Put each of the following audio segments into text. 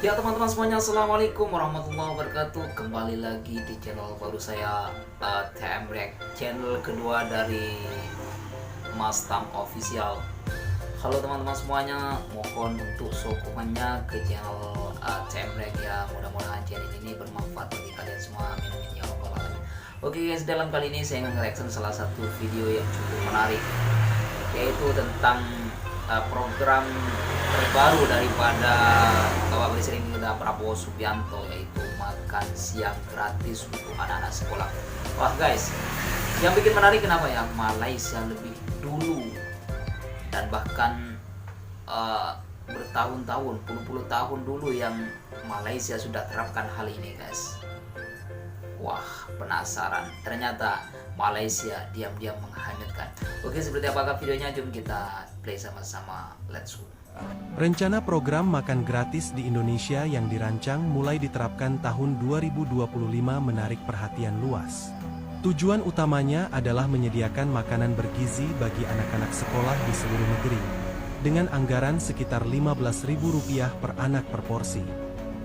Ya teman-teman semuanya, Assalamualaikum warahmatullahi wabarakatuh. Kembali lagi di channel baru saya, TM React, channel kedua dari Mas Tam Official. Halo teman-teman semuanya, mohon untuk sokongannya ke channel TM React ya. Mudah-mudahan channel ini bermanfaat bagi kalian semua. Amin amin ya rabbal alamin. Oke guys, dalam kali ini saya nge-reaction salah satu video yang cukup menarik, yaitu tentang program terbaru daripada Bapak Presiden kita Prabowo Subianto, yaitu makan siang gratis untuk anak-anak sekolah. Wah guys, yang bikin menarik kenapa ya, Malaysia lebih dulu dan bahkan bertahun-tahun, puluh-puluh tahun dulu yang Malaysia sudah terapkan hal ini guys. Wah, penasaran. Ternyata Malaysia diam-diam menghanyutkan. Oke, seperti apakah videonya? Jom kita play sama-sama. Let's go. Rencana program makan gratis di Indonesia yang dirancang mulai diterapkan tahun 2025 menarik perhatian luas. Tujuan utamanya adalah menyediakan makanan bergizi bagi anak-anak sekolah di seluruh negeri, dengan anggaran sekitar Rp15.000 per anak per porsi.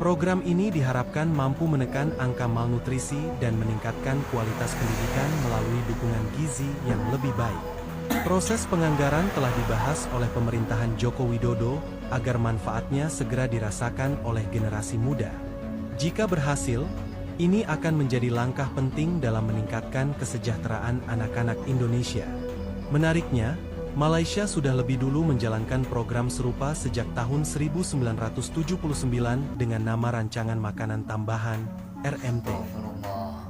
Program ini diharapkan mampu menekan angka malnutrisi dan meningkatkan kualitas pendidikan melalui dukungan gizi yang lebih baik. Proses penganggaran telah dibahas oleh pemerintahan Joko Widodo agar manfaatnya segera dirasakan oleh generasi muda. Jika berhasil, ini akan menjadi langkah penting dalam meningkatkan kesejahteraan anak-anak Indonesia. Menariknya, Malaysia sudah lebih dulu menjalankan program serupa sejak tahun 1979 dengan nama Rancangan Makanan Tambahan, RMT.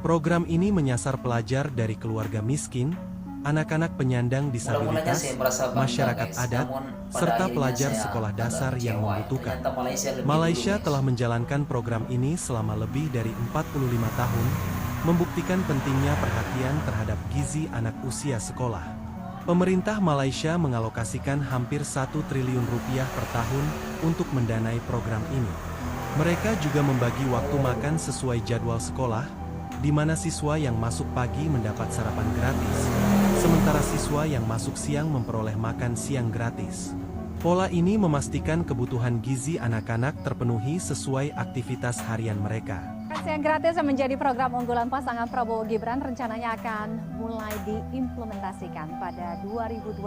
Program ini menyasar pelajar dari keluarga miskin, anak-anak penyandang disabilitas, masyarakat adat, serta pelajar sekolah dasar yang membutuhkan. Malaysia telah menjalankan program ini selama lebih dari 45 tahun, membuktikan pentingnya perhatian terhadap gizi anak usia sekolah. Pemerintah Malaysia mengalokasikan hampir Rp1 triliun per tahun untuk mendanai program ini. Mereka juga membagi waktu makan sesuai jadwal sekolah, di mana siswa yang masuk pagi mendapat sarapan gratis, sementara siswa yang masuk siang memperoleh makan siang gratis. Pola ini memastikan kebutuhan gizi anak-anak terpenuhi sesuai aktivitas harian mereka. Makan siang gratis yang menjadi program unggulan pasangan Prabowo Gibran rencananya akan mulai diimplementasikan pada 2025.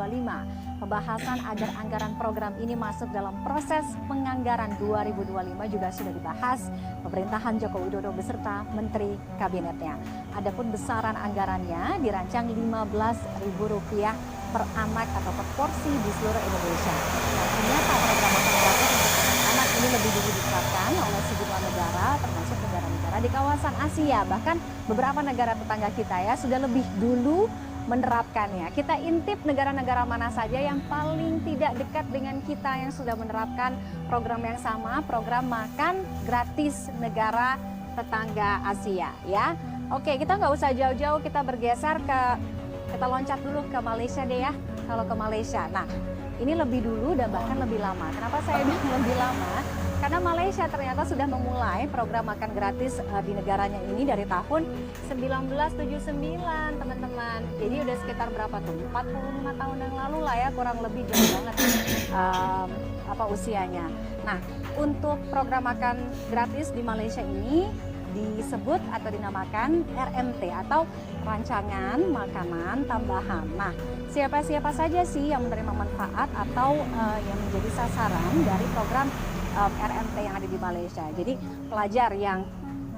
Pembahasan agar anggaran program ini masuk dalam proses penganggaran 2025 juga sudah dibahas pemerintahan Joko Widodo beserta Menteri Kabinetnya. Adapun besaran anggarannya dirancang Rp15.000 per anak atau per porsi di seluruh Indonesia. Nah, ternyata program makan gratis untuk anak-anak ini lebih dulu diterapkan oleh sejumlah negara, termasuk negara-negara di kawasan Asia. Bahkan beberapa negara tetangga kita ya sudah lebih dulu menerapkannya. Kita intip negara-negara mana saja yang paling tidak dekat dengan kita yang sudah menerapkan program yang sama, program makan gratis negara tetangga Asia ya. Oke, kita nggak usah jauh-jauh, kita bergeser kita loncat dulu ke Malaysia deh ya. Kalau ke Malaysia, nah ini lebih dulu dan bahkan lebih lama. Kenapa saya bilang lebih lama? Karena Malaysia ternyata sudah memulai program makan gratis di negaranya ini dari tahun 1979 teman-teman. Jadi udah sekitar berapa tuh? 45 tahun yang lalu lah ya, kurang lebih jauh banget usianya. Nah, untuk program makan gratis di Malaysia ini disebut atau dinamakan RMT atau Rancangan Makanan Tambahan. Nah, siapa-siapa saja sih yang menerima manfaat atau yang menjadi sasaran dari program RMT yang ada di Malaysia? Jadi pelajar yang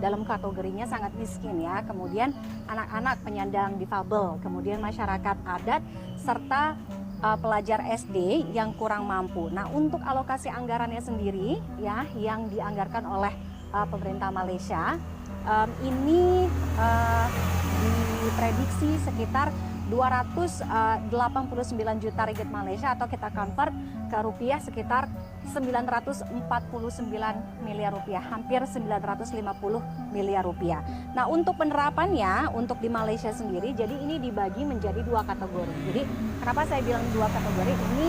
dalam kategorinya sangat miskin ya, kemudian anak-anak penyandang difabel, kemudian masyarakat adat, serta pelajar SD yang kurang mampu. Nah, untuk alokasi anggarannya sendiri ya yang dianggarkan oleh pemerintah Malaysia ini diprediksi sekitar 289 juta ringgit Malaysia atau kita convert ke rupiah sekitar 949 miliar rupiah, hampir 950 miliar rupiah. Nah, untuk penerapannya untuk di Malaysia sendiri, jadi ini dibagi menjadi dua kategori. Jadi kenapa saya bilang dua kategori? Ini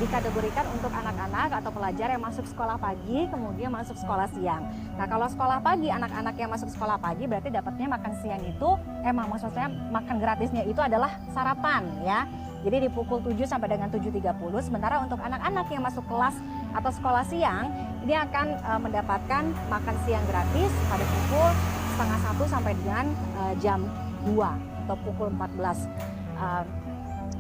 dikategorikan untuk anak-anak atau pelajar yang masuk sekolah pagi, kemudian masuk sekolah siang. Nah, kalau sekolah pagi, anak-anak yang masuk sekolah pagi berarti dapatnya makan siang itu, maksudnya makan gratisnya itu adalah sarapan ya. Jadi di pukul 7 sampai dengan 7.30, sementara untuk anak-anak yang masuk kelas atau sekolah siang ini akan mendapatkan makan siang gratis pada pukul setengah 1 sampai dengan jam 2 atau pukul 14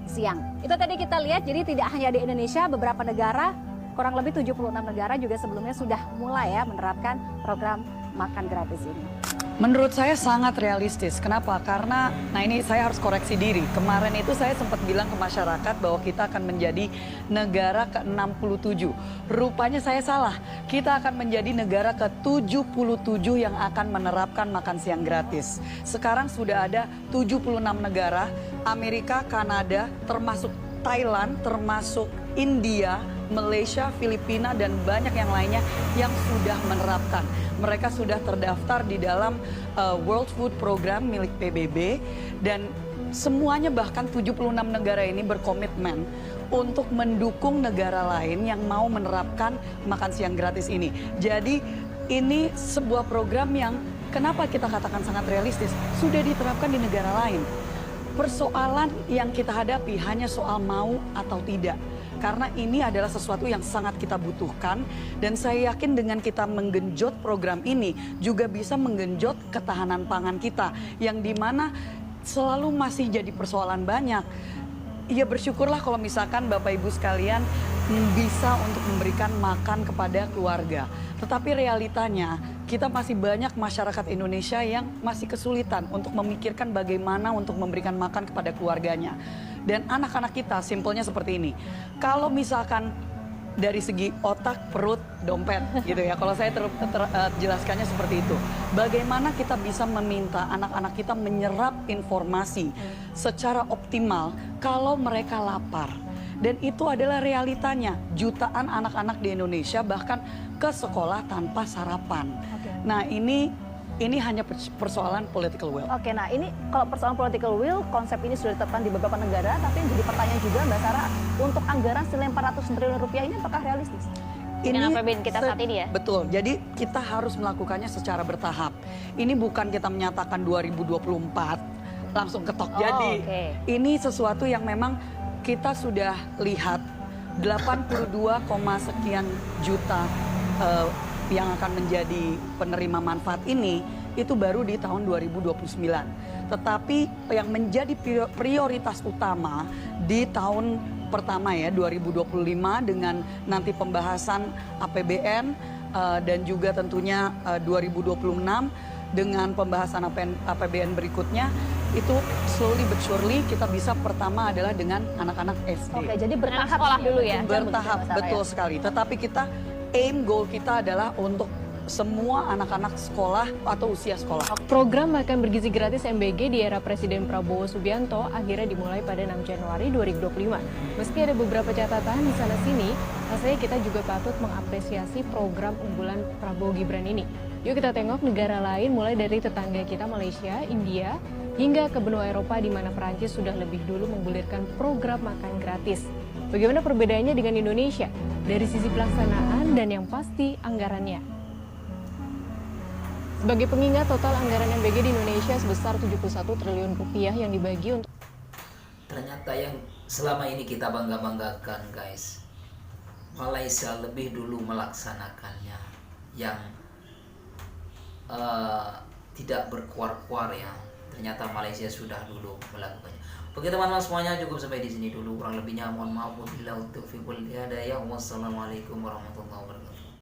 siang. Itu tadi kita lihat, jadi tidak hanya di Indonesia, beberapa negara, kurang lebih 76 negara juga sebelumnya sudah mulai ya menerapkan program makan gratis ini. Menurut saya sangat realistis. Kenapa? Karena, nah ini saya harus koreksi diri. Kemarin itu saya sempat bilang ke masyarakat bahwa kita akan menjadi negara ke-67. Rupanya saya salah. Kita akan menjadi negara ke-77 yang akan menerapkan makan siang gratis. Sekarang sudah ada 76 negara, Amerika, Kanada, termasuk Thailand, termasuk India, Malaysia, Filipina, dan banyak yang lainnya yang sudah menerapkan. Mereka sudah terdaftar di dalam World Food Program milik PBB, dan semuanya bahkan 76 negara ini berkomitmen untuk mendukung negara lain yang mau menerapkan makan siang gratis ini. Jadi ini sebuah program yang kenapa kita katakan sangat realistis, sudah diterapkan di negara lain. Persoalan yang kita hadapi hanya soal mau atau tidak. Karena ini adalah sesuatu yang sangat kita butuhkan, dan saya yakin dengan kita menggenjot program ini juga bisa menggenjot ketahanan pangan kita yang dimana selalu masih jadi persoalan banyak. Ya bersyukurlah kalau misalkan Bapak Ibu sekalian bisa untuk memberikan makan kepada keluarga. Tetapi realitanya kita masih banyak masyarakat Indonesia yang masih kesulitan untuk memikirkan bagaimana untuk memberikan makan kepada keluarganya. Dan anak-anak kita simpelnya seperti ini. Kalau misalkan dari segi otak, perut, dompet gitu ya. Kalau saya jelaskannya seperti itu. Bagaimana kita bisa meminta anak-anak kita menyerap informasi secara optimal kalau mereka lapar. Dan itu adalah realitanya. Jutaan anak-anak di Indonesia bahkan ke sekolah tanpa sarapan. Nah ini hanya persoalan political will. Oke, nah ini kalau persoalan political will, konsep ini sudah ditetapkan di beberapa negara, tapi yang jadi pertanyaan juga Mbak Sarah, untuk anggaran senilai 400 triliun rupiah ini apakah realistis? Dengan APBN kita saat ini ya? Betul, jadi kita harus melakukannya secara bertahap. Ini bukan kita menyatakan 2024 langsung ketok jadi. Okay. Ini sesuatu yang memang kita sudah lihat 82, sekian juta yang akan menjadi penerima manfaat ini itu baru di tahun 2029. Tetapi yang menjadi prioritas utama di tahun pertama ya 2025 dengan nanti pembahasan APBN dan juga tentunya 2026 dengan pembahasan APBN berikutnya itu slowly but surely kita bisa pertama adalah dengan anak-anak SD. Oke, jadi bertahap sekolah dulu ya. Bertahap, betul sekali. Tetapi kita goal kita adalah untuk semua anak-anak sekolah atau usia sekolah. Program makan bergizi gratis MBG di era Presiden Prabowo Subianto akhirnya dimulai pada 6 Januari 2025. Meski ada beberapa catatan di sana-sini, rasanya kita juga patut mengapresiasi program unggulan Prabowo Gibran ini. Yuk kita tengok negara lain mulai dari tetangga kita Malaysia, India, hingga ke benua Eropa di mana Perancis sudah lebih dulu menggulirkan program makan gratis. Bagaimana perbedaannya dengan Indonesia? Dari sisi pelaksanaan dan yang pasti anggarannya. Sebagai pengingat, total anggaran MBG di Indonesia sebesar 71 triliun rupiah yang dibagi untuk... Ternyata yang selama ini kita bangga-banggakan guys, Malaysia lebih dulu melaksanakannya, yang tidak berkuar-kuar ya. Ternyata Malaysia sudah dulu melakukannya. Oke teman-teman semuanya, cukup sampai di sini dulu. Kurang lebihnya mohon maaf. Wabillahi taufiq wal hidayah. Wassalamualaikum warahmatullahi wabarakatuh.